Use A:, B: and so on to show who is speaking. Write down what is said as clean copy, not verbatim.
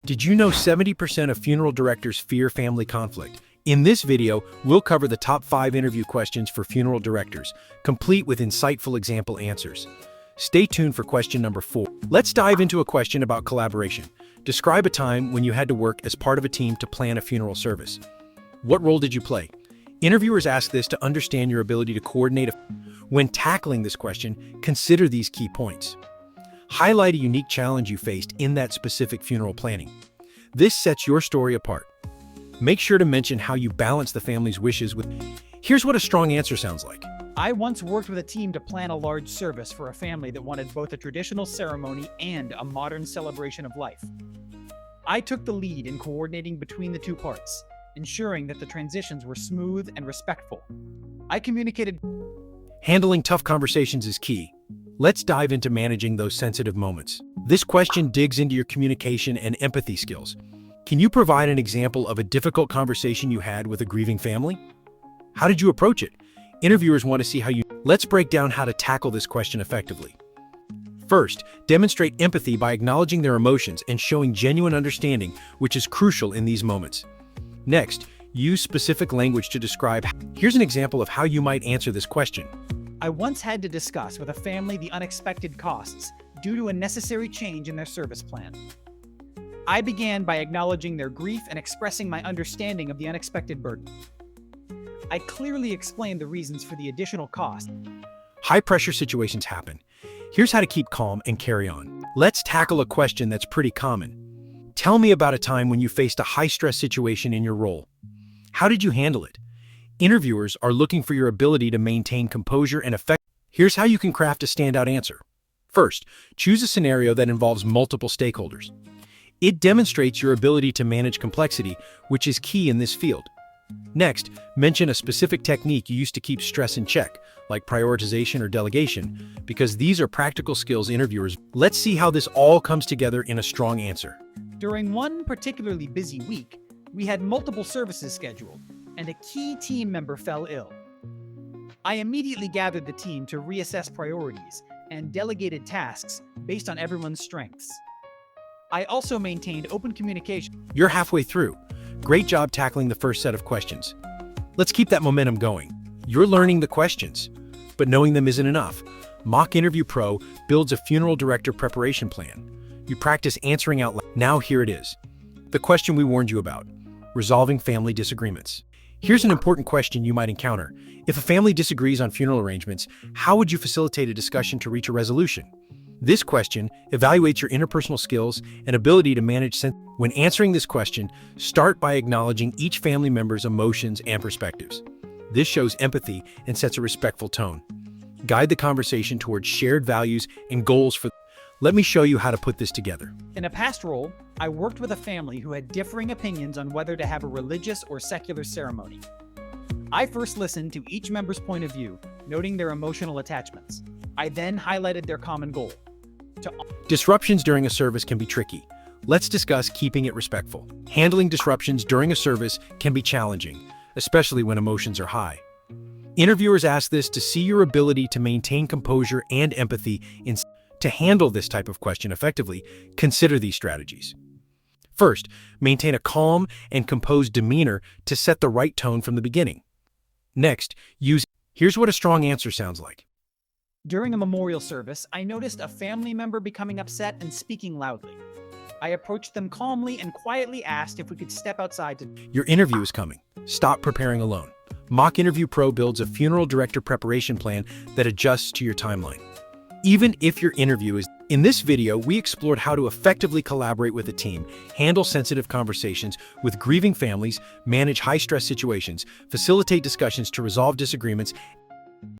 A: Did you know 70% of funeral directors fear family conflict? In this video, we'll cover the top 5 interview questions for funeral directors, complete with insightful example answers. Stay tuned for question number 4. Let's dive into a question about collaboration. Describe a time when you had to work as part of a team to plan a funeral service. What role did you play? Interviewers ask this to understand your ability to coordinate. When tackling this question, consider these key points. Highlight a unique challenge you faced in that specific funeral planning. This sets your story apart. Make sure to mention how you balance the family's wishes with. Here's what a strong answer sounds like.
B: I once worked with a team to plan a large service for a family that wanted both a traditional ceremony and a modern celebration of life. I took the lead in coordinating between the two parts, ensuring that the transitions were smooth and respectful. I communicated.
A: Handling tough conversations is key. Let's dive into managing those sensitive moments. This question digs into your communication and empathy skills. Can you provide an example of a difficult conversation you had with a grieving family? How did you approach it? Interviewers want to see how you. Let's break down how to tackle this question effectively. First, demonstrate empathy by acknowledging their emotions and showing genuine understanding, which is crucial in these moments. Next, use specific language to describe. Here's an example of how you might answer this question.
B: I once had to discuss with a family the unexpected costs due to a necessary change in their service plan. I began by acknowledging their grief and expressing my understanding of the unexpected burden. I clearly explained the reasons for the additional cost.
A: High-pressure situations happen. Here's how to keep calm and carry on. Let's tackle a question that's pretty common. Tell me about a time when you faced a high-stress situation in your role. How did you handle it? Interviewers are looking for your ability to maintain composure and effect. Here's how you can craft a standout answer. First, choose a scenario that involves multiple stakeholders. It demonstrates your ability to manage complexity, which is key in this field. Next, mention a specific technique you use to keep stress in check, like prioritization or delegation, because these are practical skills interviewers. Let's see how this all comes together in a strong answer.
B: During one particularly busy week, we had multiple services scheduled, and a key team member fell ill. I immediately gathered the team to reassess priorities and delegated tasks based on everyone's strengths. I also maintained open communication.
A: You're halfway through. Great job tackling the first set of questions. Let's keep that momentum going. You're learning the questions, but knowing them isn't enough. Mock Interview Pro builds a funeral director preparation plan. You practice answering out loud. Now here it is. The question we warned you about: resolving family disagreements. Here's an important question you might encounter. If a family disagrees on funeral arrangements, how would you facilitate a discussion to reach a resolution? This question evaluates your interpersonal skills and ability to manage. When answering this question, start by acknowledging each family member's emotions and perspectives. This shows empathy and sets a respectful tone. Guide the conversation towards shared values and goals for. Let me show you how to put this together.
B: In a past role, I worked with a family who had differing opinions on whether to have a religious or secular ceremony. I first listened to each member's point of view, noting their emotional attachments. I then highlighted their common goal.
A: Disruptions during a service can be tricky. Let's discuss keeping it respectful. Handling disruptions during a service can be challenging, especially when emotions are high. Interviewers ask this to see your ability to maintain composure and empathy. To handle this type of question effectively, consider these strategies. First, maintain a calm and composed demeanor to set the right tone from the beginning. Next, here's what a strong answer sounds like.
B: During a memorial service, I noticed a family member becoming upset and speaking loudly. I approached them calmly and quietly asked if we could step outside to.
A: Your interview is coming. Stop preparing alone. Mock Interview Pro builds a funeral director preparation plan that adjusts to your timeline. Even if your interview is. In this video, we explored how to effectively collaborate with a team, handle sensitive conversations with grieving families, manage high-stress situations, facilitate discussions to resolve disagreements,